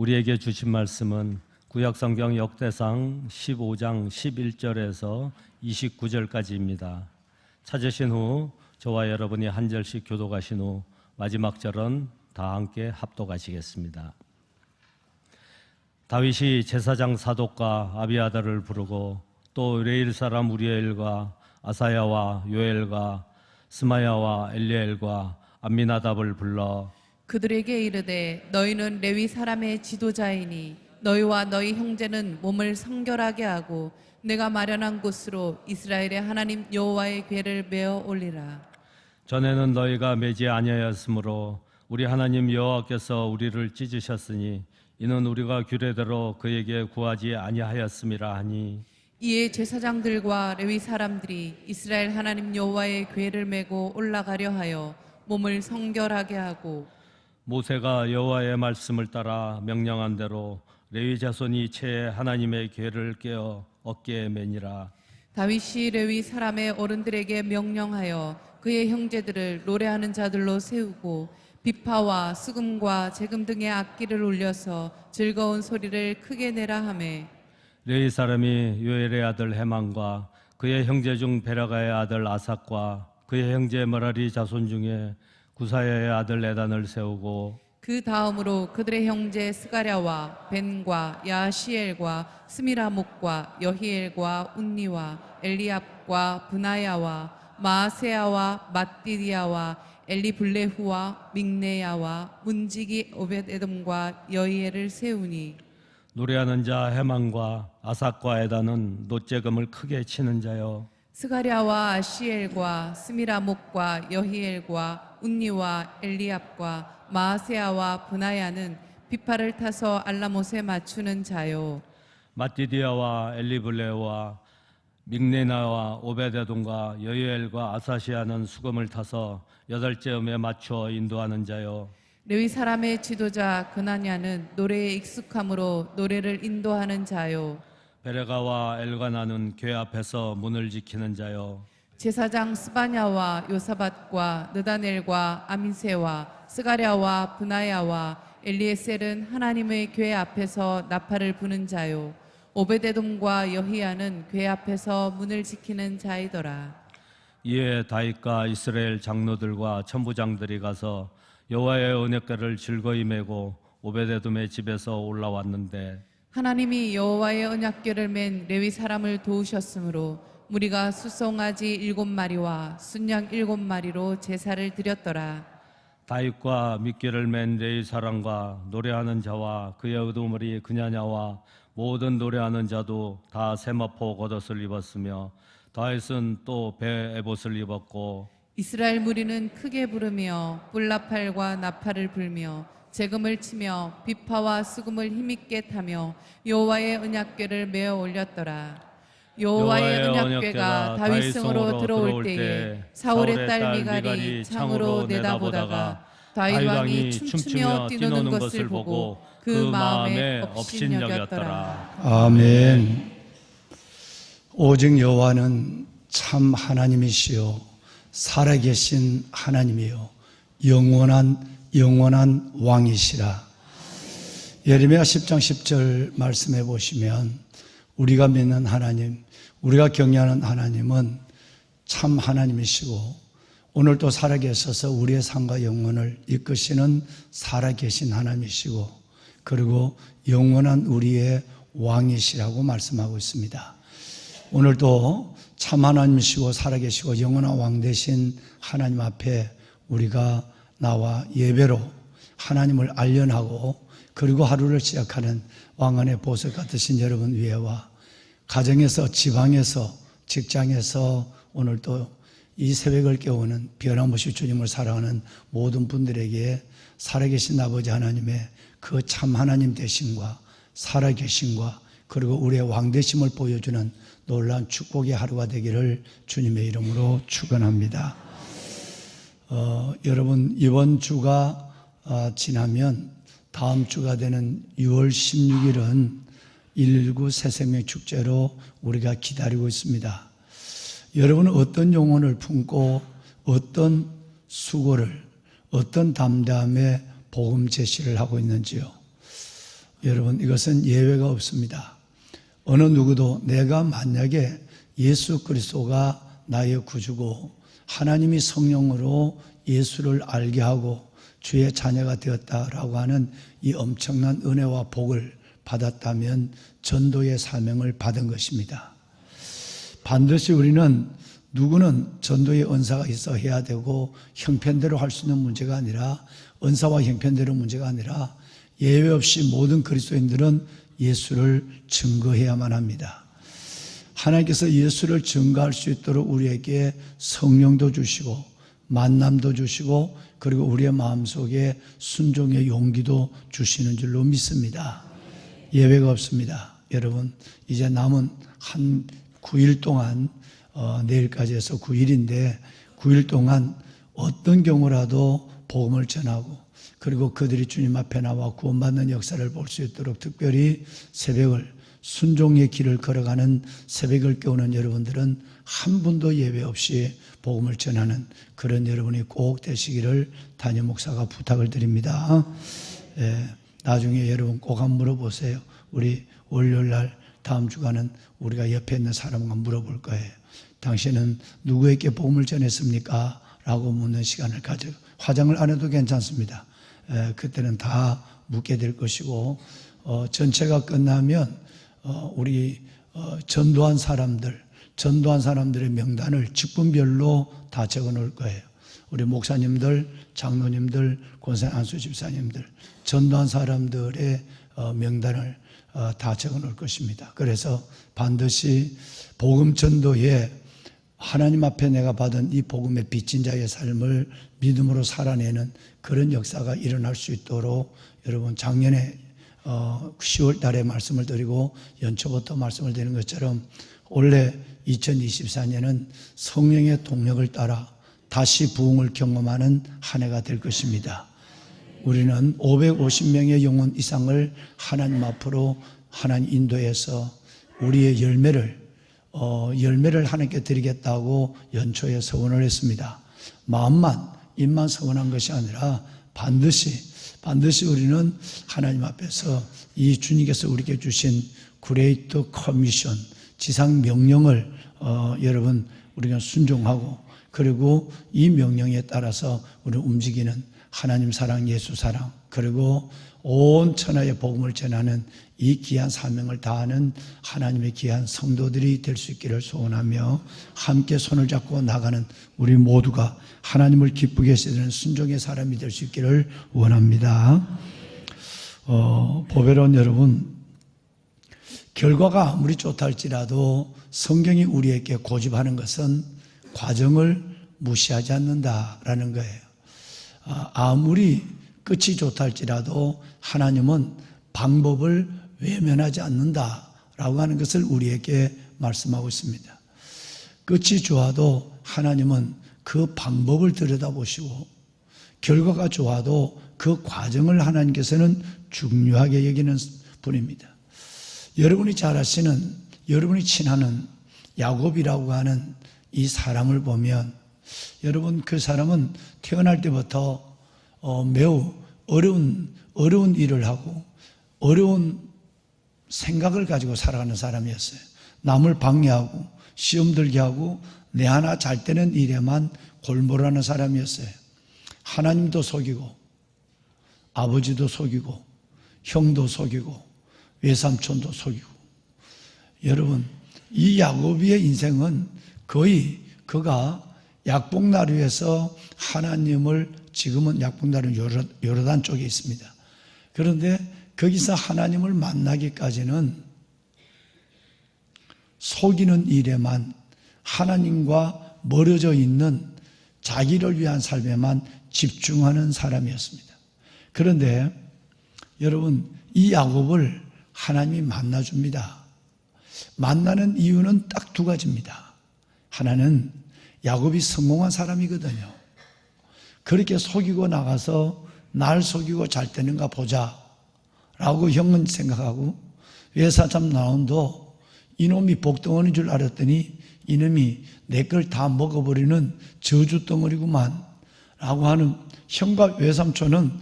우리에게 주신 말씀은 구약성경 역대상 15장 11절에서 29절까지입니다. 찾으신 후 저와 여러분이 한 절씩 교독하신 후 마지막 절은 다 함께 합독하시겠습니다. 다윗이 제사장 사독과 아비아달을 부르고 또 레일 사람 우리엘과 아사야와 요엘과 스마야와 엘리엘과 암미나답을 불러 그들에게 이르되 너희는 레위 사람의 지도자이니 너희와 너희 형제는 몸을 성결하게 하고 내가 마련한 곳으로 이스라엘의 하나님 여호와의 궤를 메어 올리라. 전에는 너희가 매지 아니하였으므로 우리 하나님 여호와께서 우리를 찢으셨으니 이는 우리가 규례대로 그에게 구하지 아니하였음이라 하니 이에 제사장들과 레위 사람들이 이스라엘 하나님 여호와의 궤를 메고 올라가려 하여 몸을 성결하게 하고 모세가 여호와의 말씀을 따라 명령한 대로 레위 자손이 채 하나님의 궤를 깨어 어깨에 매니라. 다윗이 레위 사람의 어른들에게 명령하여 그의 형제들을 노래하는 자들로 세우고 비파와 수금과 재금 등의 악기를 울려서 즐거운 소리를 크게 내라 하매 레위 사람이 요엘의 아들 헤만과 그의 형제 중 베라가의 아들 아삭과 그의 형제 머라리 자손 중에 구사야의 아들 에단을 세우고 그 다음으로 그들의 형제 스가랴와 벤과 야시엘과 스미라목과 여히엘과 운니와 엘리압과 브나야와 마아세야와 mat디디아와 엘리블레후와 믹네야와 문지기 오벳에돔과 여히엘을 세우니 노래하는 자 헤만과 아삭과 에단은 노재금을 크게 치는 자요 스가랴와 아시엘과 스미라목과 여히엘과 운니와 엘리압과 마아세야와 브나야는 비파를 타서 알라못에 맞추는 자요 mat디디아와 엘리블레와 믹네나와 오베데돔과 여이엘과 아사시아는 수금을 타서 8째음에 맞춰 인도하는 자요 레위 사람의 지도자 그나냐는 노래에 익숙함으로 노래를 인도하는 자요 베레가와 엘가나는 궤 앞에서 문을 지키는 자요 제사장 스바냐와 요사밧과 느다넬과 아민세와 스가랴와 브나야와 엘리에셀은 하나님의 궤 앞에서 나팔을 부는 자요 오베데돔과 여히야는 궤 앞에서 문을 지키는 자이더라. 이에 다윗과 이스라엘 장로들과 천부장들이 가서 여호와의 언약궤를 즐거이 메고 오베데돔의 집에서 올라왔는데 하나님이 여호와의 언약궤를 맨 레위 사람을 도우셨으므로 무리가 수송아지 7마리와 순양 7마리로 제사를 드렸더라. 다윗과 미끼를 맨 레위 사람과 노래하는 자와 그의 의도머리 그냐냐와 모든 노래하는 자도 다 세마포 겉옷을 입었으며 다윗은 또 배 에봇을 입었고 이스라엘 무리는 크게 부르며 뿔나팔과 나팔을 불며 재금을 치며 비파와 수금을 힘있게 타며 여호와의 언약궤를 메어 올렸더라. 여호와의 언약궤가 다윗성으로 들어올 때에 사울의 딸 미갈이 창으로 내다보다가 다윗 왕이 춤추며 뛰노는 것을 보고 그 마음에 업신여겼더라. 아멘. 오직 여호와는 참 하나님이시요 살아계신 하나님이요 영원한 왕이시라. 예레미야 10장 10절 말씀해 보시면 우리가 믿는 하나님, 우리가 경외하는 하나님은 참 하나님이시고 오늘도 살아계셔서 우리의 삶과 영혼을 이끄시는 살아계신 하나님이시고 그리고 영원한 우리의 왕이시라고 말씀하고 있습니다. 오늘도 참 하나님이시고 살아계시고 영원한 왕 되신 하나님 앞에 우리가 나와 예배로 하나님을 알려하고 그리고 하루를 시작하는 왕안의 보석 같으신 여러분 위에와 가정에서 지방에서 직장에서 오늘도 이 새벽을 깨우는 변함없이 주님을 사랑하는 모든 분들에게 살아계신 아버지 하나님의 그 참 하나님 되심과 살아계심과 그리고 우리의 왕되심을 보여주는 놀라운 축복의 하루가 되기를 주님의 이름으로 축원합니다. 여러분 이번 주가 지나면 다음 주가 되는 6월 16일은 119 새생명 축제로 우리가 기다리고 있습니다. 여러분은 어떤 영혼을 품고 어떤 수고를 어떤 담담의 복음 제시를 하고 있는지요. 여러분, 이것은 예외가 없습니다. 어느 누구도 내가 만약에 예수 그리스도가 나의 구주고 하나님이 성령으로 예수를 알게 하고 주의 자녀가 되었다라고 하는 이 엄청난 은혜와 복을 받았다면 전도의 사명을 받은 것입니다. 반드시 우리는 누구는 전도의 은사가 있어 해야 되고 형편대로 할 수 있는 문제가 아니라, 은사와 형편대로 문제가 아니라 예외 없이 모든 그리스도인들은 예수를 증거해야만 합니다. 하나님께서 예수를 증거할 수 있도록 우리에게 성령도 주시고 만남도 주시고 그리고 우리의 마음속에 순종의 용기도 주시는 줄로 믿습니다. 예외가 없습니다. 여러분, 이제 남은 한 9일 동안, 내일까지 해서 9일인데 9일 동안 어떤 경우라도 복음을 전하고 그리고 그들이 주님 앞에 나와 구원받는 역사를 볼 수 있도록 특별히 새벽을, 순종의 길을 걸어가는 새벽을 깨우는 여러분들은 한 분도 예외 없이 복음을 전하는 그런 여러분이 꼭 되시기를 담임 목사가 부탁을 드립니다. 나중에 여러분 꼭 한번 물어보세요. 우리 월요일날 다음 주간은 우리가 옆에 있는 사람과 물어볼 거예요. 당신은 누구에게 복음을 전했습니까? 라고 묻는 시간을 가져. 화장을 안 해도 괜찮습니다. 그때는 다 묻게 될 것이고, 전체가 끝나면 우리 전도한 사람들의 명단을 직분별로 다 적어 놓을 거예요. 우리 목사님들, 장로님들, 권사 안수 집사님들, 전도한 사람들의 명단을 다 적어 놓을 것입니다. 그래서 반드시 복음 전도에 하나님 앞에 내가 받은 이 복음의 빚진 자의 삶을 믿음으로 살아내는 그런 역사가 일어날 수 있도록 여러분, 작년에 10월 달에 말씀을 드리고 연초부터 말씀을 드리는 것처럼 올해 2024년은 성령의 동력을 따라 다시 부흥을 경험하는 한 해가 될 것입니다. 우리는 550명의 영혼 이상을 하나님 앞으로 하나님 인도해서 우리의 열매를 하나님께 드리겠다고 연초에 서원을 했습니다. 마음만, 입만 서원한 것이 아니라 반드시 우리는 하나님 앞에서 이 주님께서 우리에게 주신 그레이트 커미션, 지상 명령을 여러분 우리가 순종하고 그리고 이 명령에 따라서 우리는 움직이는 하나님 사랑, 예수 사랑, 그리고 온 천하의 복음을 전하는 이 귀한 사명을 다하는 하나님의 귀한 성도들이 될 수 있기를 소원하며 함께 손을 잡고 나가는 우리 모두가 하나님을 기쁘게 해주는 순종의 사람이 될 수 있기를 원합니다. 보배로운 여러분, 결과가 아무리 좋다 할지라도 성경이 우리에게 고집하는 것은 과정을 무시하지 않는다라는 거예요. 아무리 끝이 좋다 할지라도 하나님은 방법을 외면하지 않는다라고 하는 것을 우리에게 말씀하고 있습니다. 끝이 좋아도 하나님은 그 방법을 들여다보시고 결과가 좋아도 그 과정을 하나님께서는 중요하게 여기는 분입니다. 여러분이 잘 아시는, 여러분이 친하는 야곱이라고 하는 이 사람을 보면 여러분, 그 사람은 태어날 때부터 매우 어려운 일을 하고 어려운 생각을 가지고 살아가는 사람이었어요. 남을 방해하고 시험 들게 하고 내 하나 잘 되는 일에만 골몰하는 사람이었어요. 하나님도 속이고 아버지도 속이고 형도 속이고 외삼촌도 속이고. 여러분, 이 야곱의 인생은 거의 그가 약복나루에서 하나님을, 지금은 약복나루는 요르단 쪽에 있습니다. 그런데 거기서 하나님을 만나기까지는 속이는 일에만, 하나님과 멀어져 있는 자기를 위한 삶에만 집중하는 사람이었습니다. 그런데 여러분, 이 야곱을 하나님이 만나줍니다. 만나는 이유는 딱 두 가지입니다. 하나는 야곱이 성공한 사람이거든요. 그렇게 속이고 나가서 날 속이고 잘 되는가 보자 라고 형은 생각하고, 외사참 나온도 이놈이 복덩어리인 줄 알았더니 이놈이 내 걸 다 먹어버리는 저주덩어리구만 라고 하는 형과 외삼촌은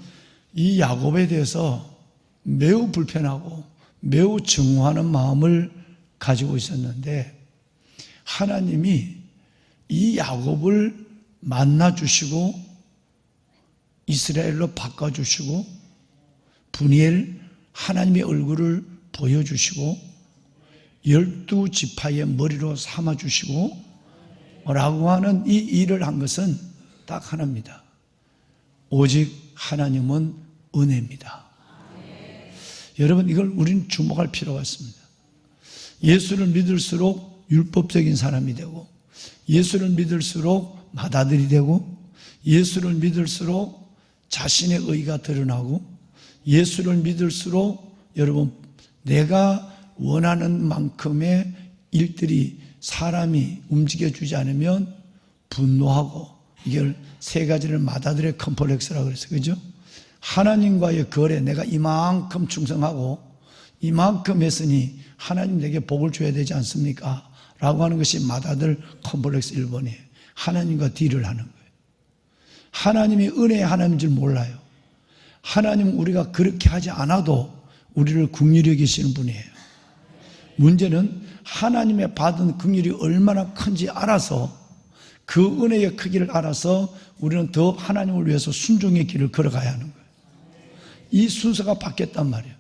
이 야곱에 대해서 매우 불편하고 매우 증오하는 마음을 가지고 있었는데 하나님이 이 야곱을 만나주시고 이스라엘로 바꿔주시고 분이엘 하나님의 얼굴을 보여주시고 12지파의 머리로 삼아주시고 라고 하는 이 일을 한 것은 딱 하나입니다. 오직 하나님은 은혜입니다. 여러분, 이걸 우리는 주목할 필요가 있습니다. 예수를 믿을수록 율법적인 사람이 되고, 예수를 믿을수록 맏아들이 되고, 예수를 믿을수록 자신의 의가 드러나고, 예수를 믿을수록 여러분 내가 원하는 만큼의 일들이 사람이 움직여주지 않으면 분노하고, 이걸 세 가지를 맏아들의 컴플렉스라고 그랬어요. 그죠? 하나님과의 거래, 내가 이만큼 충성하고 이만큼 했으니 하나님 내게 복을 줘야 되지 않습니까? 라고 하는 것이 맏아들 컴플렉스 1번이에요. 하나님과 딜을 하는 거예요. 하나님이 은혜의 하나님인 줄 몰라요. 하나님은 우리가 그렇게 하지 않아도 우리를 긍휼히 여기시는 분이에요. 문제는 하나님의 받은 긍휼이 얼마나 큰지 알아서, 그 은혜의 크기를 알아서 우리는 더 하나님을 위해서 순종의 길을 걸어가야 하는 거예요. 이 순서가 바뀌었단 말이에요.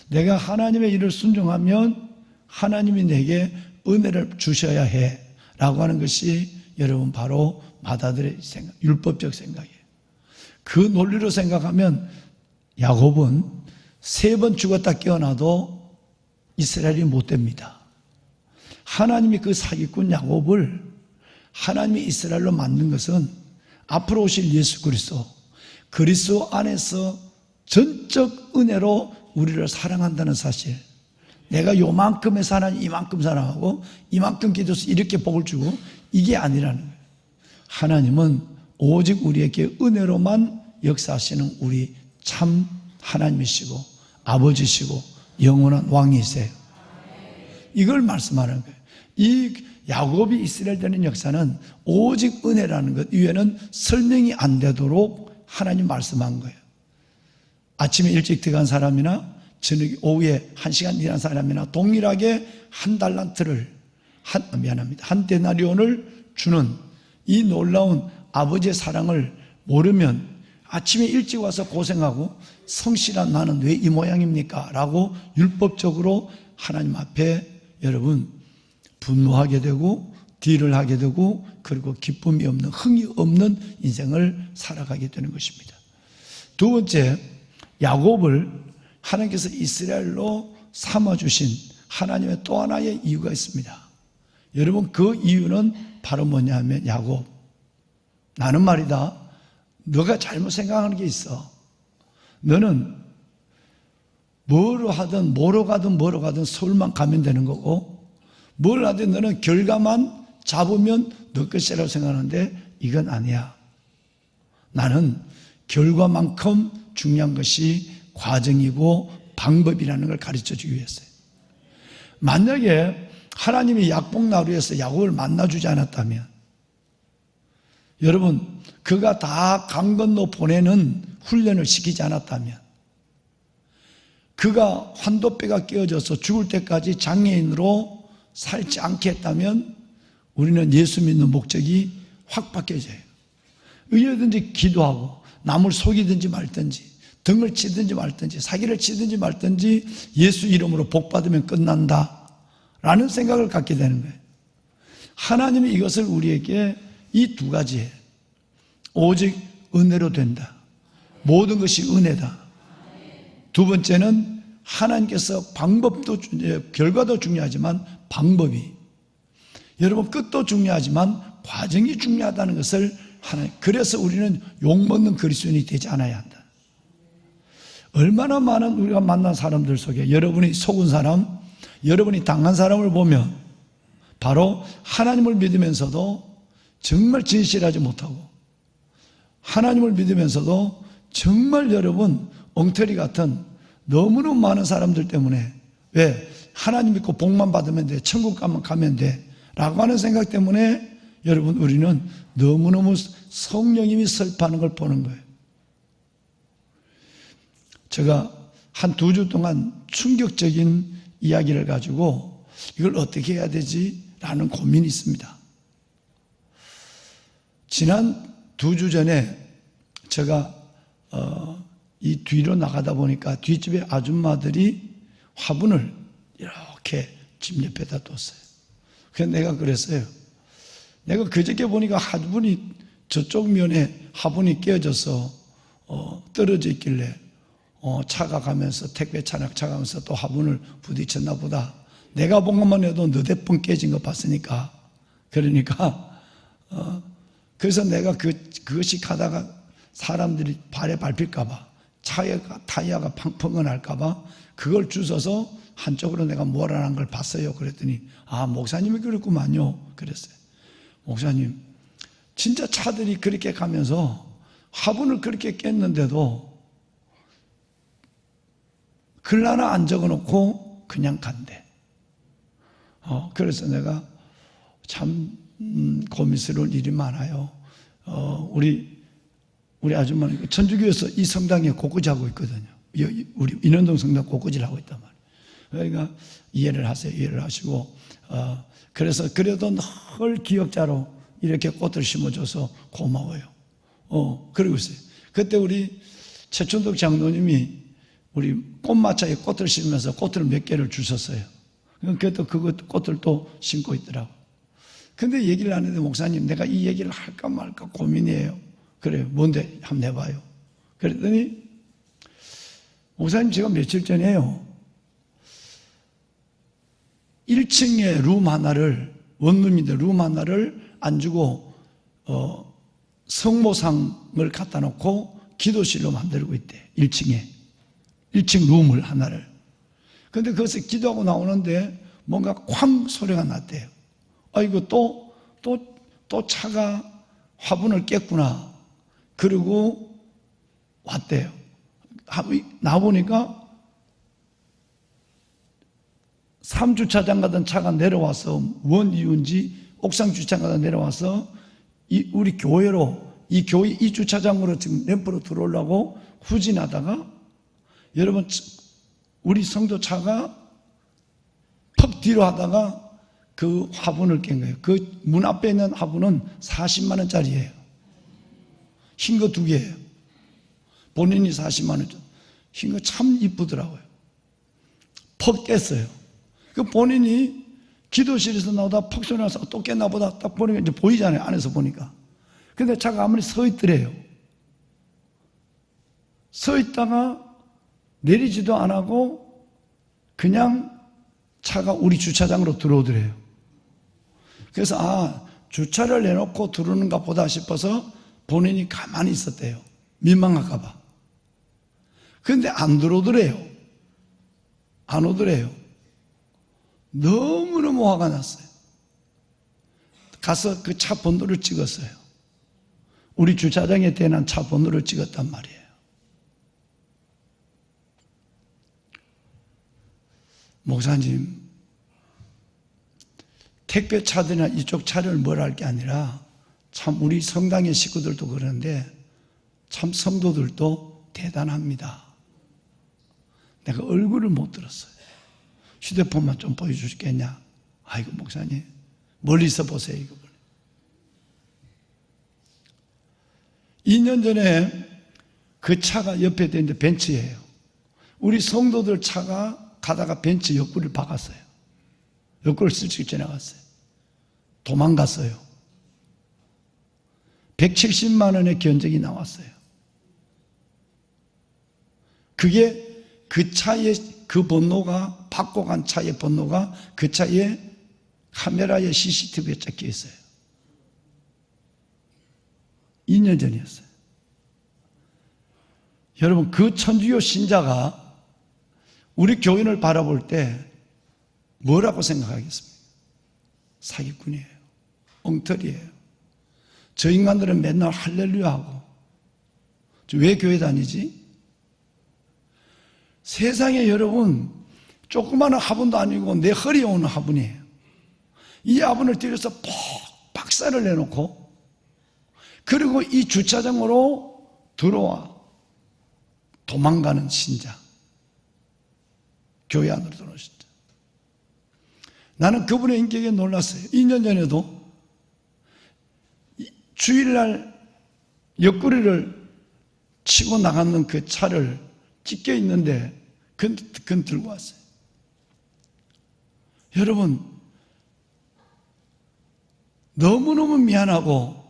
내가 하나님의 일을 순종하면 하나님이 내게 은혜를 주셔야 해 라고 하는 것이 여러분 바로 맏아들의 생각, 율법적 생각이에요. 그 논리로 생각하면 야곱은 3번 죽었다 깨어나도 이스라엘이 못 됩니다. 하나님이 그 사기꾼 야곱을 하나님이 이스라엘로 만든 것은 앞으로 오실 예수 그리스도 안에서 전적 은혜로 우리를 사랑한다는 사실, 내가 요만큼의 사랑, 이만큼 사랑하고 이만큼 기도해서 이렇게 복을 주고, 이게 아니라는 거예요. 하나님은 오직 우리에게 은혜로만 역사하시는 우리 참 하나님이시고 아버지시고 영원한 왕이세요. 이걸 말씀하는 거예요. 이 야곱이 이스라엘 되는 역사는 오직 은혜라는 것 이외에는 설명이 안 되도록 하나님 말씀한 거예요. 아침에 일찍 들어간 사람이나 저녁 오후에 1시간 일한 사람이나 동일하게 한 달란트를 한 데나리온을 주는 이 놀라운 아버지의 사랑을 모르면 아침에 일찍 와서 고생하고 성실한 나는 왜 이 모양입니까? 라고 율법적으로 하나님 앞에 여러분 분노하게 되고 딜을 하게 되고, 그리고 기쁨이 없는, 흥이 없는 인생을 살아가게 되는 것입니다. 두 번째, 야곱을 하나님께서 이스라엘로 삼아주신 하나님의 또 하나의 이유가 있습니다. 여러분, 그 이유는 바로 뭐냐 하면, 야곱, 나는 말이다, 너가 잘못 생각하는 게 있어. 너는 뭐로 하든 뭐로 가든 서울만 가면 되는 거고, 뭘 하든 너는 결과만 잡으면 너 것이라고 생각하는데 이건 아니야. 나는 결과만큼 중요한 것이 과정이고 방법이라는 걸 가르쳐 주기 위해서요. 만약에 하나님이 약복나루에서 야곱을 만나주지 않았다면, 여러분, 그가 다 강 건너 보내는 훈련을 시키지 않았다면, 그가 환도뼈가 깨어져서 죽을 때까지 장애인으로 살지 않게 했다면 우리는 예수 믿는 목적이 확 바뀌어져요. 의여든지 기도하고 남을 속이든지 말든지 등을 치든지 말든지 사기를 치든지 말든지 예수 이름으로 복 받으면 끝난다 라는 생각을 갖게 되는 거예요. 하나님이 이것을 우리에게 이 두 가지에 오직 은혜로 된다, 모든 것이 은혜다. 두 번째는 하나님께서 방법도 결과도 중요하지만 방법이, 여러분 끝도 중요하지만 과정이 중요하다는 것을 하나님, 그래서 우리는 욕먹는 그리스도인이 되지 않아야 한다. 얼마나 많은 우리가 만난 사람들 속에 여러분이 속은 사람, 여러분이 당한 사람을 보면 바로 하나님을 믿으면서도 정말 진실하지 못하고, 하나님을 믿으면서도 정말 여러분 엉터리 같은 너무너무 많은 사람들 때문에, 왜? 하나님 믿고 복만 받으면 돼, 천국 가면 돼 라고 하는 생각 때문에 여러분 우리는 너무너무 성령님이 설파하는 걸 보는 거예요. 제가 한 2주 동안 충격적인 이야기를 가지고 이걸 어떻게 해야 되지? 라는 고민이 있습니다. 지난 2주 전에 제가 이 뒤로 나가다 보니까 뒷집에 아줌마들이 화분을 이렇게 집 옆에다 뒀어요. 그래서 내가 그랬어요. 내가 그저께 보니까 화분이 저쪽 면에 화분이 깨어져서 떨어져 있길래 차가 가면서 택배 차량 차가면서 또 화분을 부딪혔나 보다. 내가 본 것만 해도 너댓 번 깨진 거 봤으니까. 그러니까 그래서 내가 그것이 가다가 사람들이 발에 밟힐까 봐, 타이어가 펑펑 날까 봐 그걸 주워서 한쪽으로 내가 몰아난 걸 봤어요. 그랬더니 목사님이 그랬구만요. 그랬어요. 목사님, 진짜 차들이 그렇게 가면서 화분을 그렇게 깼는데도 글 하나 안 적어놓고 그냥 간대. 그래서 내가 참 고민스러운 일이 많아요. 우리 아줌마는 천주교에서 이 성당에 곳곳이 하고 있거든요. 우리 인원동 성당 곳곳이 하고 있단 말이에요. 그러니까 이해를 하세요. 이해를 하시고 그래서 그래도 늘 기억자로 이렇게 꽃을 심어줘서 고마워요. 그러고 있어요. 그때 우리 최춘덕 장로님이 우리 꽃마차에 꽃을 심으면서 꽃을 몇 개를 주셨어요. 그것도 꽃을 또 심고 있더라고. 근데 얘기를 안 했는데 목사님, 내가 이 얘기를 할까 말까 고민이에요. 그래요. 뭔데? 한번 해봐요. 그랬더니 목사님, 제가 며칠 전에요, 1층에 룸 하나를, 원룸인데 룸 하나를 안 주고 성모상을 갖다 놓고 기도실로 만들고 있대. 1층 룸을 하나를. 그런데 거기서 기도하고 나오는데 뭔가 쾅 소리가 났대요. 아이고 또 차가 화분을 깼구나. 그리고 왔대요. 나보니까 3주차장 가던 차가 내려와서 뭔 이유인지 옥상 주차장 가다 내려와서 우리 교회로, 이 교회 이 주차장으로 지금 램프로 들어오려고 후진하다가 여러분, 우리 성도 차가 퍽 뒤로 하다가 그 화분을 깬 거예요. 그 문 앞에 있는 화분은 40만 원짜리예요. 흰 거 2개예요. 본인이 40만 원. 흰 거 참 이쁘더라고요. 퍽 깼어요. 그 본인이 기도실에서 나오다 퍽 소리 나서 또 깼나 보다 딱 보니까 이제 보이잖아요. 안에서 보니까. 근데 차가 아무리 서 있더래요. 서 있다가 내리지도 안 하고 그냥 차가 우리 주차장으로 들어오더래요. 그래서 주차를 내놓고 들어오는가 보다 싶어서 본인이 가만히 있었대요. 민망할까 봐. 그런데 안 들어오더래요. 안 오더래요. 너무너무 화가 났어요. 가서 그 차 번호를 찍었어요. 우리 주차장에 대한 차 번호를 찍었단 말이에요. 목사님, 택배 차들이나 이쪽 차를 뭐라 할 게 아니라 참 우리 성당의 식구들도 그러는데 참 성도들도 대단합니다. 내가 얼굴을 못 들었어요. 휴대폰만 좀 보여주시겠냐? 아이고 목사님, 멀리서 보세요. 이거 2년 전에 그 차가 옆에 있는데 벤츠예요. 우리 성도들 차가 가다가 벤츠 옆구리를 박았어요. 옆구리를 슬쩍 지나갔어요. 도망갔어요. 170만 원의 견적이 나왔어요. 그게 그 차의 그 번호가, 받고 간 차의 번호가 그 차의 카메라에 CCTV에 찍혀 있어요. 2년 전이었어요. 여러분, 그 천주교 신자가 우리 교인을 바라볼 때 뭐라고 생각하겠습니까? 사기꾼이에요. 엉터리예요. 저 인간들은 맨날 할렐루야 하고, 왜 교회 다니지? 세상에 여러분, 조그마한 화분도 아니고 내 허리에 오는 화분이에요. 이 화분을 들여서 퍽 박살을 내놓고, 그리고 이 주차장으로 들어와 도망가는 신자. 교회 안으로 들어오셨죠. 나는 그분의 인격에 놀랐어요. 2년 전에도 주일날 옆구리를 치고 나가는 그 차를 찢겨 있는데 그건 들고 왔어요. 여러분, 너무너무 미안하고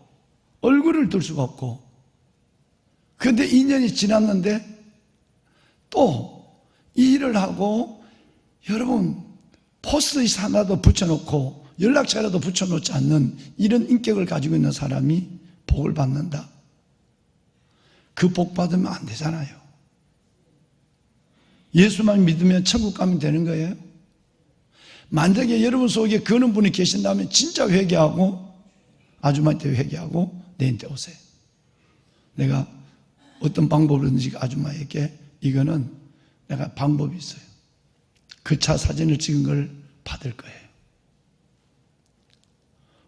얼굴을 들 수가 없고, 그런데 2년이 지났는데 또 이 일을 하고, 여러분, 포스트잇 하나도 붙여놓고 연락처라도 붙여놓지 않는 이런 인격을 가지고 있는 사람이 복을 받는다. 그 복 받으면 안 되잖아요. 예수만 믿으면 천국 가면 되는 거예요. 만약에 여러분 속에 그런 분이 계신다면 진짜 회개하고, 아줌마한테 회개하고 내한테 오세요. 내가 어떤 방법이든지 아줌마에게 이거는 내가 방법이 있어요. 그 차 사진을 찍은 걸 받을 거예요.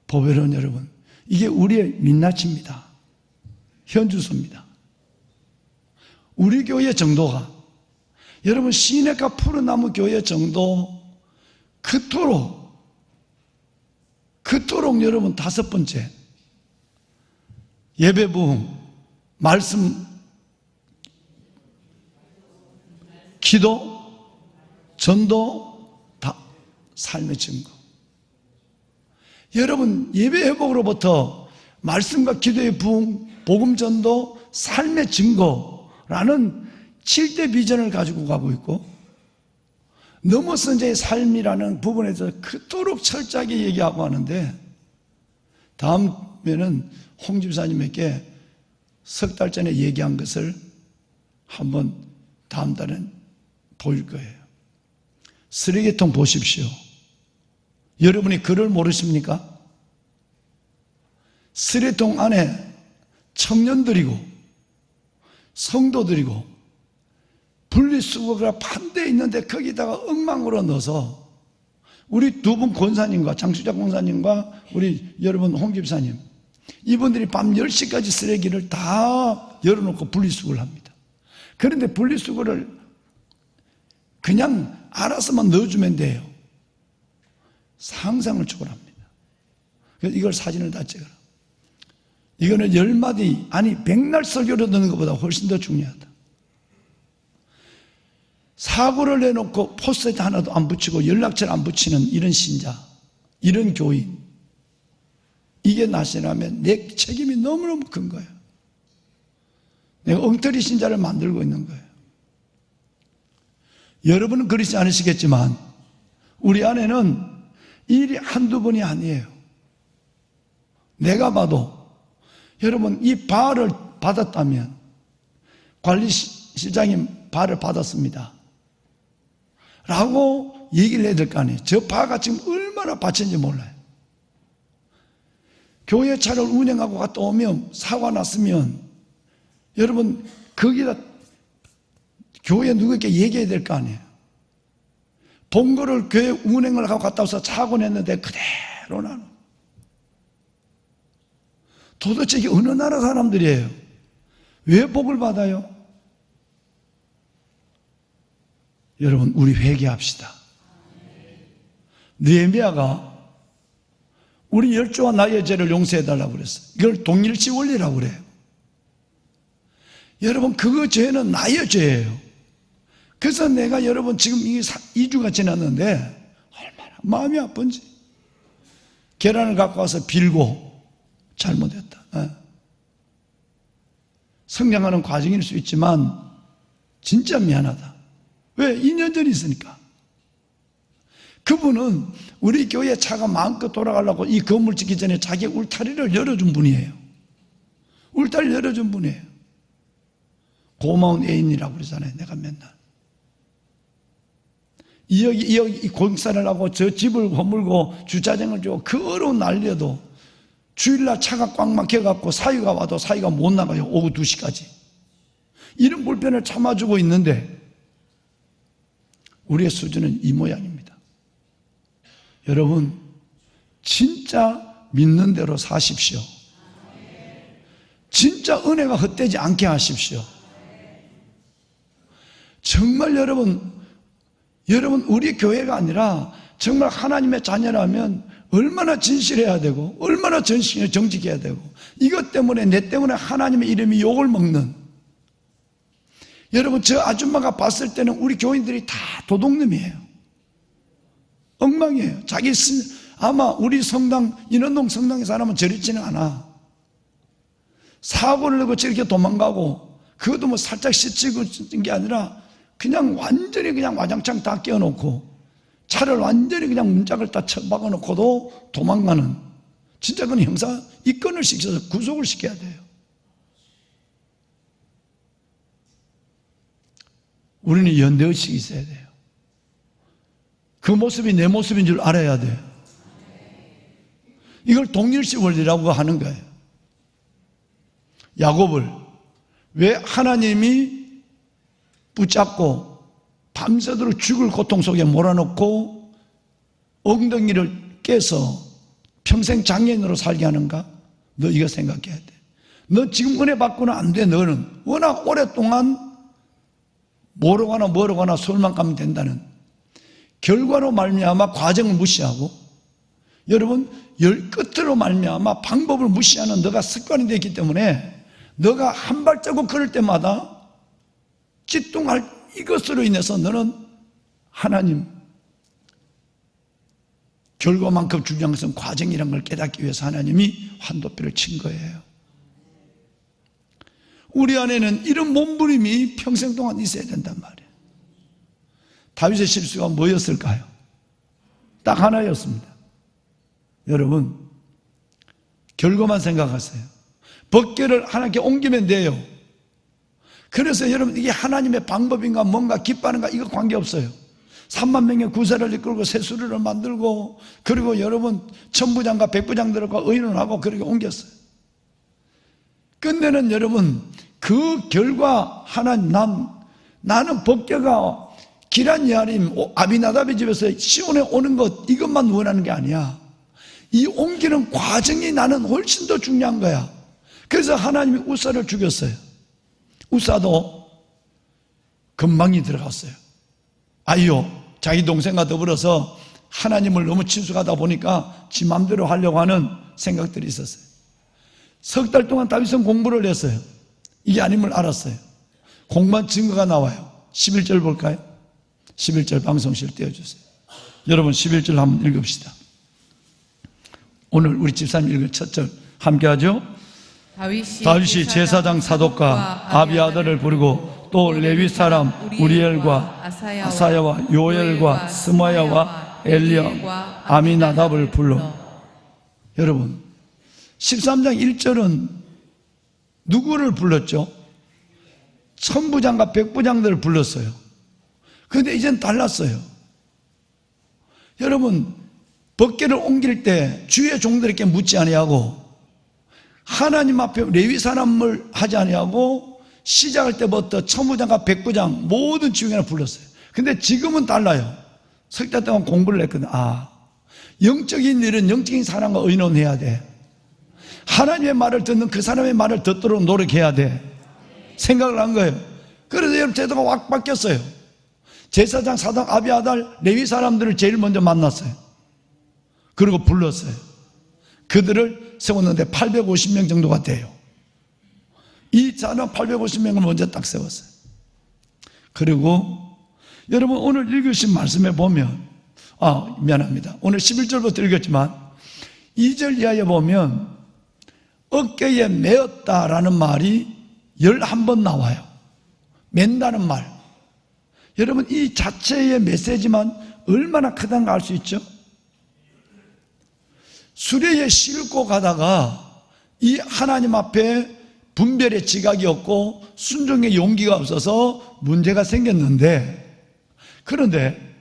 보배로운 여러분, 이게 우리의 민낯입니다. 현주소입니다. 우리 교회 정도가, 여러분 시내가 푸른나무 교회 정도 그토록 여러분 5번째 예배 부흥, 말씀, 기도, 전도 다 삶의 증거. 여러분 예배 회복으로부터 말씀과 기도의 부흥, 복음 전도, 삶의 증거라는 7대 비전을 가지고 가고 있고, 넘어선 자의 삶이라는 부분에서 그토록 철저하게 얘기하고 하는데, 다음에는 홍 집사님에게 석 달 전에 얘기한 것을 한번 다음 달엔 보일 거예요. 쓰레기통 보십시오. 여러분이 글을 모르십니까? 쓰레기통 안에 청년들이고 성도들이고 분리수거가 반대에 있는데 거기다가 엉망으로 넣어서 우리 두 분 권사님과 장수자 권사님과 우리 여러분 홍 집사님, 이분들이 밤 10시까지 쓰레기를 다 열어놓고 분리수거를 합니다. 그런데 분리수거를 그냥 알아서만 넣어주면 돼요. 상상을 초월합니다. 그래서 이걸 사진을 다 찍어라. 이거는 10마디, 아니 100날 설교를 듣는 것보다 훨씬 더 중요하다. 사고를 내놓고 포스트잇 하나도 안 붙이고 연락처를 안 붙이는 이런 신자, 이런 교인, 이게 나시라면 내 책임이 너무너무 큰 거예요. 내가 엉터리 신자를 만들고 있는 거예요. 여러분은 그렇지 않으시겠지만 우리 안에는 일이 한두 번이 아니에요. 내가 봐도 여러분 이 바를 받았다면, 관리실장님 바를 받았습니다 라고 얘기를 해야 될 거 아니에요. 저 바가 지금 얼마나 받쳤는지 몰라요. 교회 차를 운행하고 갔다 오면 사고가 났으면 여러분 거기다 교회 누구에게 얘기해야 될 거 아니에요. 본거를 교회 운행을 하고 갔다 와서 사고 냈는데 그대로 나는. 도대체 이게 어느 나라 사람들이에요? 왜 복을 받아요? 여러분 우리 회개합시다. 느헤미야가 우리 열조와 나의 죄를 용서해달라고 그랬어요. 이걸 동일치 원리라고 그래요. 여러분 그거 죄는 나의 죄예요. 그래서 내가 여러분 지금 이게 2주가 지났는데 얼마나 마음이 아픈지. 계란을 갖고 와서 빌고 잘못했다. 성장하는 과정일 수 있지만 진짜 미안하다. 왜? 2년 전에 있으니까. 그분은 우리 교회 차가 마음껏 돌아가려고 이 건물 짓기 전에 자기 울타리를 열어준 분이에요. 울타리를 열어준 분이에요. 고마운 애인이라고 그러잖아요. 내가 맨날 이 공사를 하고 저 집을 허물고 주차장을 주고 그 어려운 난리에도 주일날 차가 꽉 막혀갖고 사위가 와도 사위가 못 나가요. 오후 2시까지. 이런 불편을 참아주고 있는데 우리의 수준은 이 모양입니다. 여러분 진짜 믿는 대로 사십시오. 진짜 은혜가 헛되지 않게 하십시오. 정말 여러분 여러분, 우리 교회가 아니라 정말 하나님의 자녀라면 얼마나 진실해야 되고 얼마나 정직해야 되고, 이것 때문에 내 때문에 하나님의 이름이 욕을 먹는, 여러분 저 아줌마가 봤을 때는 우리 교인들이 다 도둑놈이에요. 엉망이에요. 아마 우리 성당, 인원동 성당의 사람은 저렇지는 않아. 사고를 내고 저렇게 도망가고, 그것도 뭐 살짝 스치고 게 아니라 그냥 완전히 그냥 와장창 다 끼워놓고 차를 완전히 그냥 문짝을 다 쳐박아놓고도 도망가는, 진짜 그건 형사 입건을 시켜서 구속을 시켜야 돼요. 우리는 연대의식이 있어야 돼요. 그 모습이 내 모습인 줄 알아야 돼요. 이걸 동일시 원리라고 하는 거예요. 야곱을 왜 하나님이 붙잡고 밤새도록 죽을 고통 속에 몰아넣고 엉덩이를 깨서 평생 장애인으로 살게 하는가? 너 이거 생각해야 돼. 너 지금 은혜 받고는 안 돼. 너는 워낙 오랫동안 모르거나 술만 가면 된다는 결과로 말미암아 과정을 무시하고, 여러분 열 끝으로 말미암아 방법을 무시하는 너가 습관이 되기 때문에 너가 한 발자국 걸을 때마다 찌뚱할 이것으로 인해서 너는 하나님 결과만큼 중요한 것은 과정이라는 걸 깨닫기 위해서 하나님이 환도표를 친 거예요. 우리 안에는 이런 몸부림이 평생 동안 있어야 된단 말이에요. 다윗의 실수가 뭐였을까요? 딱 하나였습니다. 여러분, 결과만 생각하세요. 법궤를 하나님께 옮기면 돼요. 그래서 여러분, 이게 하나님의 방법인가 뭔가 기뻐하는가 이거 관계없어요. 3만 명의 구세를 이끌고 새수리를 만들고, 그리고 여러분 천부장과 백부장들과 의논하고 그렇게 옮겼어요. 끝내는 여러분 그 결과 하나님, 나는 법궤가 기란 여아림 아비나답의 집에서 시온에 오는 것 이것만 원하는 게 아니야. 이 옮기는 과정이 나는 훨씬 더 중요한 거야. 그래서 하나님이 우사를 죽였어요. 우사도 금방이 들어갔어요. 아이요, 자기 동생과 더불어서 하나님을 너무 친숙하다 보니까 지 맘대로 하려고 하는 생각들이 있었어요. 석 달 동안 다윗은 공부를 했어요. 이게 아님을 알았어요. 공부한 증거가 나와요. 11절 볼까요? 11절 방송실 띄워주세요. 여러분 11절 한번 읽읍시다. 오늘 우리 집사님 읽은 첫 절 함께 하죠. 다윗이 제사장 사독과 아비아달을 부르고 또 레위 사람 우리엘과 아사야와 요엘과 스마야와 엘리야 아미나답을 불러. 여러분 13장 1절은 누구를 불렀죠? 천부장과 백부장들을 불렀어요. 그런데 이젠 달랐어요. 여러분 법궤를 옮길 때 주의 종들에게 묻지 아니하고 하나님 앞에 레위 사람을 하지 아니하고 시작할 때부터 천부장과 백부장 모든 지휘관을 불렀어요. 근데 지금은 달라요. 석 달 동안 공부를 했거든. 영적인 일은 영적인 사람과 의논해야 돼. 하나님의 말을 듣는 그 사람의 말을 듣도록 노력해야 돼. 생각을 한 거예요. 그래서 여러분 제도가 확 바뀌었어요. 제사장 사독 아비아달 레위 사람들을 제일 먼저 만났어요. 그리고 불렀어요. 그들을 세웠는데 850명 정도가 돼요. 이 사람 850명을 먼저 딱 세웠어요. 그리고 여러분 오늘 읽으신 말씀에 보면 미안합니다. 오늘 11절부터 읽었지만 2절 이하에 보면 어깨에 메었다라는 말이 11번 나와요. 맨다는 말. 여러분 이 자체의 메시지만 얼마나 크다는 걸 알 수 있죠? 수레에 싣고 가다가 이 하나님 앞에 분별의 지각이 없고 순종의 용기가 없어서 문제가 생겼는데, 그런데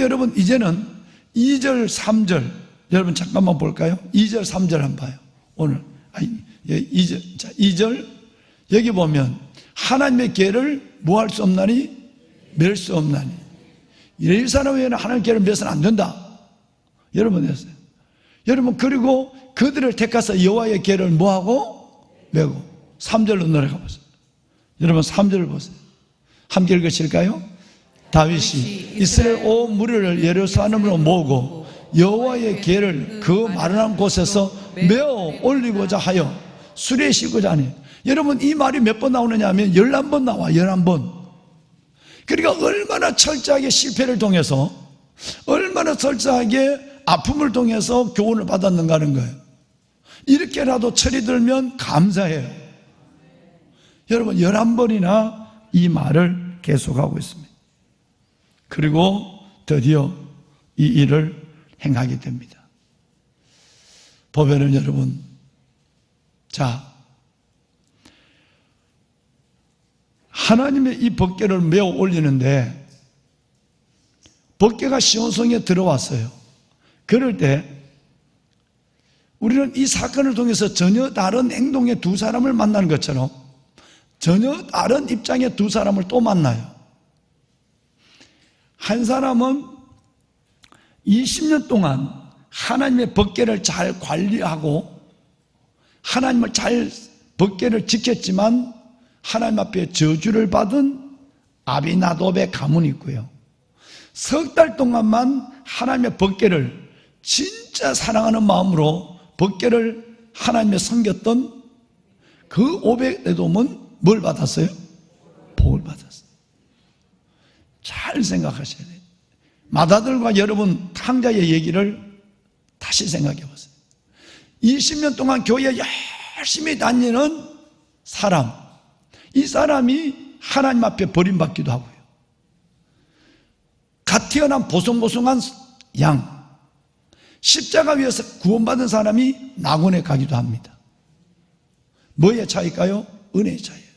여러분 이제는 2절 3절 여러분 잠깐만 볼까요? 2절 3절 한번 봐요. 오늘 2절 여기 보면 하나님의 궤를 뭐 할 수 없나니 멸 수 없나니, 이 사람 외에는 하나님의 궤를 멸서는 안 된다. 여러분 됐어요. 여러분 그리고 그들을 택하사 여호와의 궤를 뭐하고 메고. 3절로 내려가 보세요. 여러분 3절을 보세요. 함께 읽으실까요? 다윗이 이스라엘 온 무리를 예루살렘으로 모으고 여호와의 궤를 그 마련한 곳에서 메어 올리고자 하여 수레에 싣고자 하니, 여러분 이 말이 몇 번 나오느냐 하면 11번 나와. 11번. 그러니까 얼마나 철저하게 실패를 통해서, 얼마나 철저하게 아픔을 통해서 교훈을 받았는가 하는 거예요. 이렇게라도 철이 들면 감사해요. 여러분 11번이나 이 말을 계속하고 있습니다. 그리고 드디어 이 일을 행하게 됩니다. 보면은 여러분, 자, 하나님의 이 법궤를 메어 올리는데 법궤가 시온성에 들어왔어요. 그럴 때 우리는 이 사건을 통해서 전혀 다른 행동의 두 사람을 만나는 것처럼 전혀 다른 입장의 두 사람을 또 만나요. 한 사람은 20년 동안 하나님의 법궤를 잘 관리하고 하나님을 잘 법궤를 지켰지만 하나님 앞에 저주를 받은 아비나답의 가문이 있고요. 석 달 동안만 하나님의 법궤를 진짜 사랑하는 마음으로 법궤를 하나님의 섬겼던 그 오벳에돔은 뭘 받았어요? 복을 받았어요. 잘 생각하셔야 돼요. 맏아들과 여러분 탕자의 얘기를 다시 생각해 보세요. 20년 동안 교회에 열심히 다니는 사람, 이 사람이 하나님 앞에 버림받기도 하고요. 갓 태어난 보송보송한 양, 십자가 위에서 구원받은 사람이 낙원에 가기도 합니다. 뭐의 차이일까요? 은혜의 차이예요.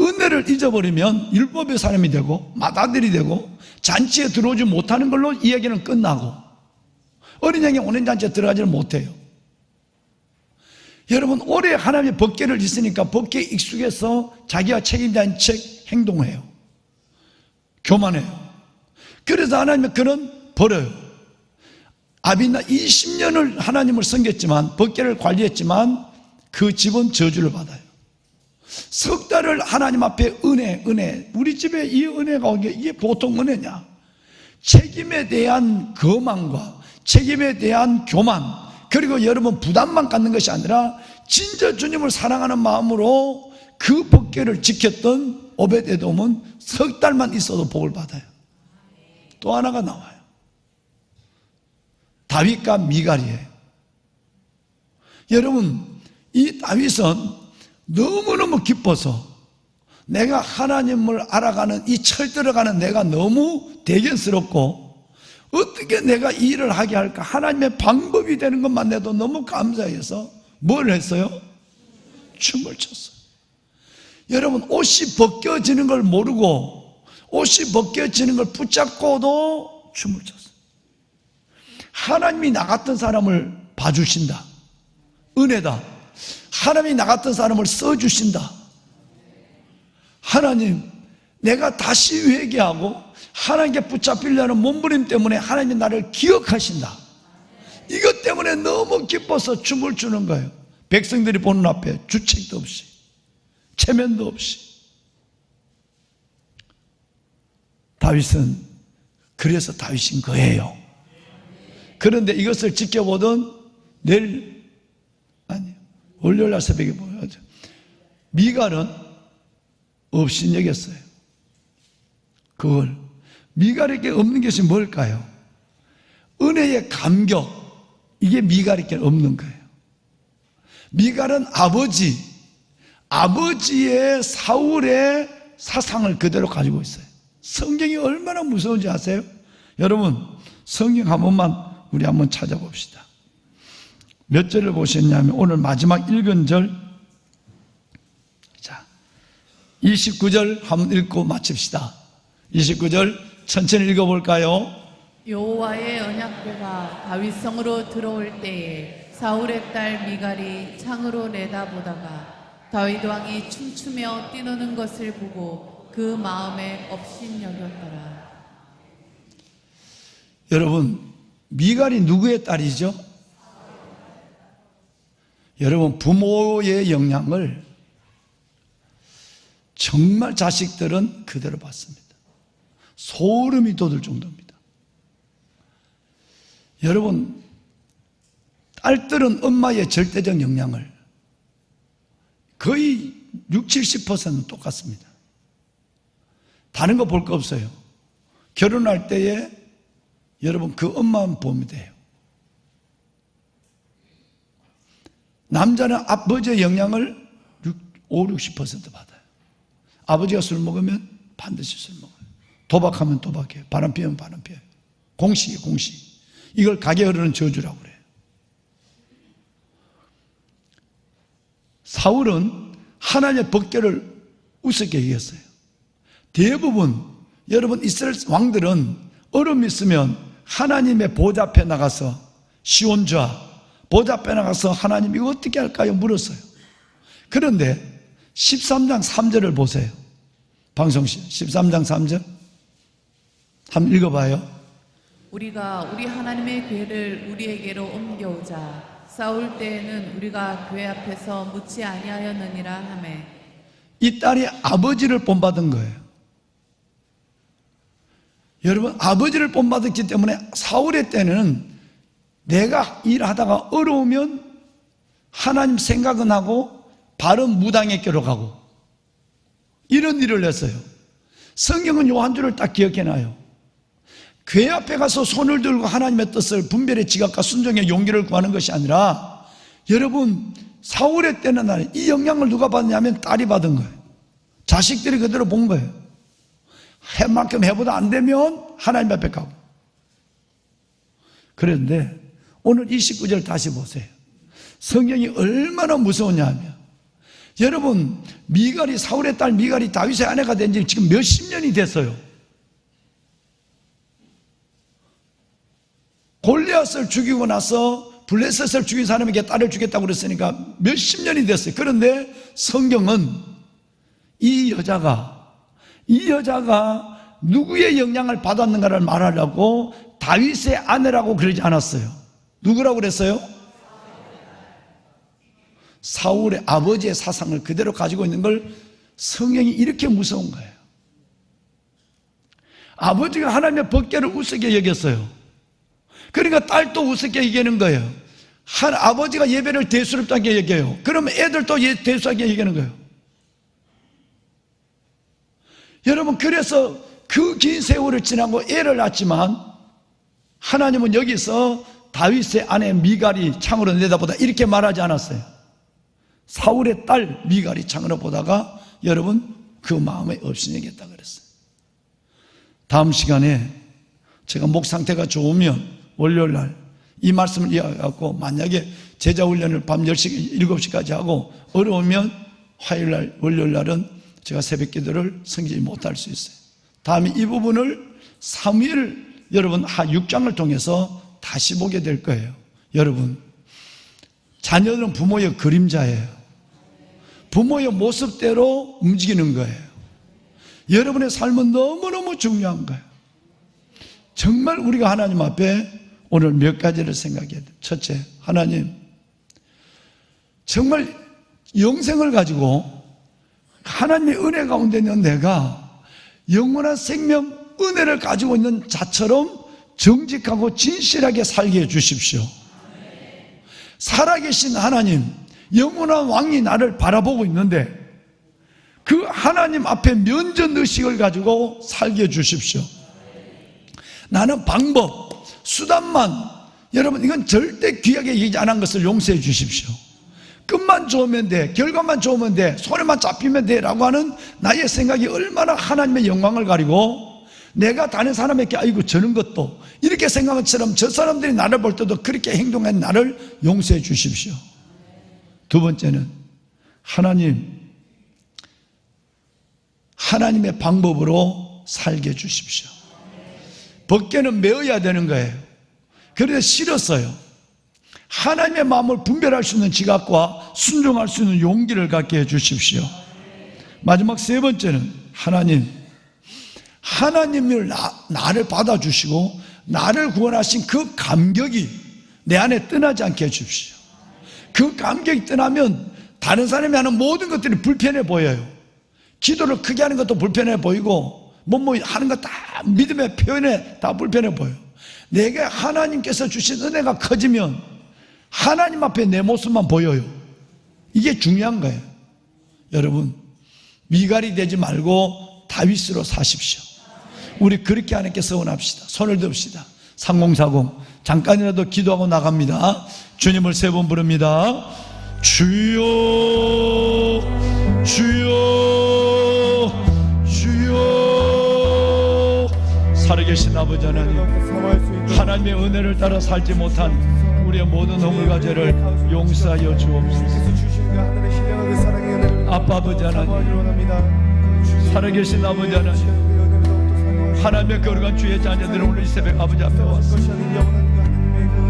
은혜를 잊어버리면 율법의 사람이 되고 맏아들이 되고 잔치에 들어오지 못하는 걸로 이야기는 끝나고 어린 양이 오는 잔치에 들어가지는 못해요. 여러분 오래 하나님의 법궤를 있으니까 법궤에 익숙해서 자기가 책임자인 척 행동해요. 교만해요. 그래서 하나님은 그는 버려요. 아비나 20년을 하나님을 섬겼지만 법궤를 관리했지만 그 집은 저주를 받아요. 석 달을 하나님 앞에 은혜, 우리 집에 이 은혜가 오게 이게 보통 은혜냐? 책임에 대한 거만과 책임에 대한 교만, 그리고 여러분 부담만 갖는 것이 아니라 진짜 주님을 사랑하는 마음으로 그 법궤를 지켰던 오벳에돔은 석 달만 있어도 복을 받아요. 또 하나가 나와요. 다윗과 미갈이에요. 여러분 이 다윗은 너무너무 기뻐서 내가 하나님을 알아가는 이 철들어가는 내가 너무 대견스럽고 어떻게 내가 이 일을 하게 할까, 하나님의 방법이 되는 것만 해도 너무 감사해서 뭘 했어요? 춤을 췄어요. 여러분 옷이 벗겨지는 걸 모르고 옷이 벗겨지는 걸 붙잡고도 춤을 췄어요. 하나님이 나 같은 사람을 봐주신다. 은혜다. 하나님이 나 같은 사람을 써주신다. 하나님, 내가 다시 회개하고 하나님께 붙잡히려는 몸부림 때문에 하나님이 나를 기억하신다. 이것 때문에 너무 기뻐서 춤을 추는 거예요. 백성들이 보는 앞에 주책도 없이 체면도 없이. 다윗은 그래서 다윗인 거예요. 그런데 이것을 지켜보던 월요일날 새벽에 보여죠. 미갈은 없인 여겼어요. 그걸 미갈에게 없는 것이 뭘까요? 은혜의 감격, 이게 미갈에게 없는 거예요. 미갈은 아버지의 사울의 사상을 그대로 가지고 있어요. 성경이 얼마나 무서운지 아세요? 여러분 성경 한 번만 우리 한번 찾아봅시다. 몇 절을 보셨냐면 오늘 마지막 읽은 절, 자 29절 한번 읽고 마칩시다. 29절 천천히 읽어볼까요? 여호와의 언약궤가 다윗성으로 들어올 때에 사울의 딸 미갈이 창으로 내다보다가 다윗 왕이 춤추며 뛰노는 것을 보고 그 마음에 업신여겼더라. 여러분 미갈이 누구의 딸이죠? 여러분 부모의 영향을 정말 자식들은 그대로 받습니다. 소름이 돋을 정도입니다. 여러분, 딸들은 엄마의 절대적 영향을 거의 60, 70%는 똑같습니다. 다른 거 볼 거 없어요. 결혼할 때에 여러분 그 엄마만 보면 돼요. 남자는 아버지의 영향을 5, 60% 받아요. 아버지가 술 먹으면 반드시 술 먹어요. 도박하면 도박해요. 바람 피우면 바람 피워요. 공식이에요, 공식. 이걸 가게 흐르는 저주라고 그래요. 사울은 하나님의 법궤를 우습게 여겼어요. 대부분 여러분 이스라엘 왕들은 어려움이 있으면 하나님의 보좌 앞에 나가서 시온좌 보좌 앞에 나가서 하나님 이거 어떻게 할까요? 물었어요. 그런데 13장 3절을 보세요. 방송시 13장 3절 한번 읽어봐요. 우리가 우리 하나님의 궤를 우리에게로 옮겨오자. 싸울 때에는 우리가 궤 앞에서 묻지 아니하였느니라 하매. 이 딸이 아버지를 본받은 거예요. 여러분, 아버지를 본받았기 때문에 사울의 때는 내가 일하다가 어려우면 하나님 생각은 하고 발은 무당에게로 가고 이런 일을 했어요. 성경은 요 한 줄을 딱 기억해놔요. 궤 앞에 가서 손을 들고 하나님의 뜻을 분별의 지각과 순종의 용기를 구하는 것이 아니라 여러분 사울의 때는 이 영향을 누가 받느냐면 딸이 받은 거예요. 자식들이 그대로 본 거예요. 해만큼 해보다 안 되면 하나님 앞에 가고. 그런데 오늘 29절 다시 보세요. 성경이 얼마나 무서우냐 하면 여러분 미갈이 사울의 딸 미갈이 다윗의 아내가 된 지 지금 몇십 년이 됐어요. 골리앗을 죽이고 나서 블레셋을 죽인 사람에게 딸을 주겠다고 그랬으니까 몇십 년이 됐어요. 그런데 성경은 이 여자가 누구의 영향을 받았는가를 말하려고 다윗의 아내라고 그러지 않았어요. 누구라고 그랬어요? 사울의 아버지의 사상을 그대로 가지고 있는 걸 성경이 이렇게 무서운 거예요. 아버지가 하나님의 법궤를 우습게 여겼어요. 그러니까 딸도 우습게 여기는 거예요. 아버지가 예배를 대수롭게 여겨요. 그러면 애들도 대수롭게 여기는 거예요. 여러분, 그래서 그 긴 세월을 지나고 애를 낳았지만 하나님은 여기서 다윗의 아내 미갈이 창으로 내다보다 이렇게 말하지 않았어요. 사울의 딸 미갈이 창으로 보다가 여러분 그 마음에 없으니겠다 그랬어요. 다음 시간에 제가 목 상태가 좋으면 월요일날 이 말씀을 이어갖고 만약에 제자 훈련을 밤 10시, 7시까지 하고 어려우면 화요일날, 월요일날은 제가 새벽 기도를 성기지 못할 수 있어요. 다음에 이 부분을 사무엘 여러분 하 6장을 통해서 다시 보게 될 거예요. 여러분, 자녀들은 부모의 그림자예요. 부모의 모습대로 움직이는 거예요. 여러분의 삶은 너무너무 중요한 거예요. 정말 우리가 하나님 앞에 오늘 몇 가지를 생각해야 돼요. 첫째, 하나님 정말 영생을 가지고 하나님의 은혜 가운데 있는 내가 영원한 생명 은혜를 가지고 있는 자처럼 정직하고 진실하게 살게 해주십시오. 살아계신 하나님, 영원한 왕이 나를 바라보고 있는데 그 하나님 앞에 면전의식을 가지고 살게 해주십시오. 나는 방법, 수단만, 여러분 이건 절대 귀하게 얘기 안 한 것을 용서해 주십시오. 끝만 좋으면 돼, 결과만 좋으면 돼, 손에만 잡히면 돼 라고 하는 나의 생각이 얼마나 하나님의 영광을 가리고 내가 다른 사람에게 아이고 저런 것도 이렇게 생각한 것처럼 저 사람들이 나를 볼 때도 그렇게 행동한 나를 용서해 주십시오. 두 번째는 하나님의 방법으로 살게 해주십시오. 법궤는 메어야 되는 거예요. 그래서 싫었어요. 하나님의 마음을 분별할 수 있는 지각과 순종할 수 있는 용기를 갖게 해주십시오. 마지막 세 번째는 하나님을 나를 받아주시고 나를 구원하신 그 감격이 내 안에 떠나지 않게 해주십시오. 그 감격이 떠나면 다른 사람이 하는 모든 것들이 불편해 보여요. 기도를 크게 하는 것도 불편해 보이고 뭐 하는 거 다 믿음의 표현에 다 불편해 보여. 내게 하나님께서 주신 은혜가 커지면 하나님 앞에 내 모습만 보여요. 이게 중요한 거예요. 여러분, 미갈이 되지 말고 다윗으로 사십시오. 우리 그렇게 하나님께 서원합시다. 손을 듭시다. 3040 잠깐이라도 기도하고 나갑니다. 주님을 3번 부릅니다. 주여 주여 주여. 살아계신 아버지 하나님, 하나님의 은혜를 따라 살지 못한 우리의 모든 허물과 죄를 용서하여 주옵소서. 아버지 하나님, 살아계신 아버지 하나님, 하나님의 거룩한 주의 자녀들은 오늘 이 새벽 아버지 앞에 왔습니다.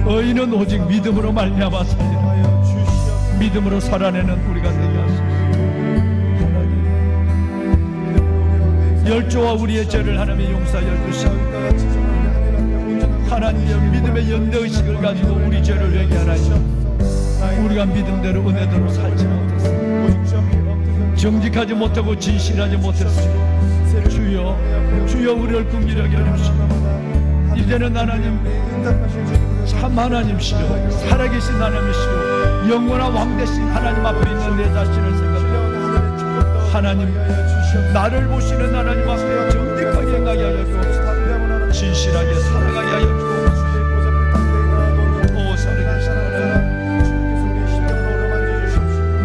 의인은 오직 믿음으로 말미암아 살리라. 믿음으로 살아내는 우리가 되게 하소서. 열조와 우리의 죄를 하나님의 용서하여 주시고, 하나님의 믿음의 연대의식을 가지고 우리 죄를 회개하나이다. 우리가 믿음대로 은혜대로 살지 못했습니다. 정직하지 못하고 진실하지 못했습니다. 주여 우리를 긍휼히 여겨주시고, 이제는 하나님 참 하나님시여, 살아계신 하나님이시여, 영원한 왕되신 하나님 앞에 있는 내 자신을 생각합니다. 하나님, 나를 보시는 하나님 앞에 정직하게 행하게 하여 주옵소서. 진실하게 살아가게 하여 주옵소서. 오 살아계신 하나님,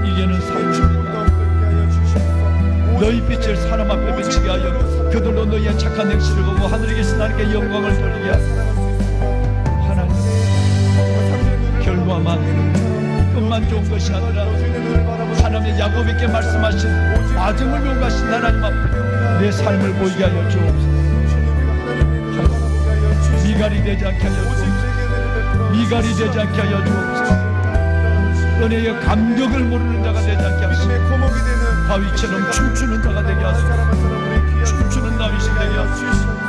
이제는 삶입니다. 너희 빛을 사람 앞에 비치게 하여 그들로 너희의 착한 행실을 보고 하늘에 계신 하나님께 영광을 돌리게 하소서. 하나님, 결과만 끝만 좋은 것이 아니라 하나님의 야곱에게 말씀하신 아정을 용하신 하나님 앞에 내 삶을 보이게 하여 주옵소서. 미갈이 되지 않게 하여 주옵소서. 미갈이 되지 않게 하여 주옵소서. 은혜의 감격을 모르는 자가 되지 않게 하시고, 다윗처럼 춤추는 자가 되게 하소서. 춤추는 다윗이 되게 하소서.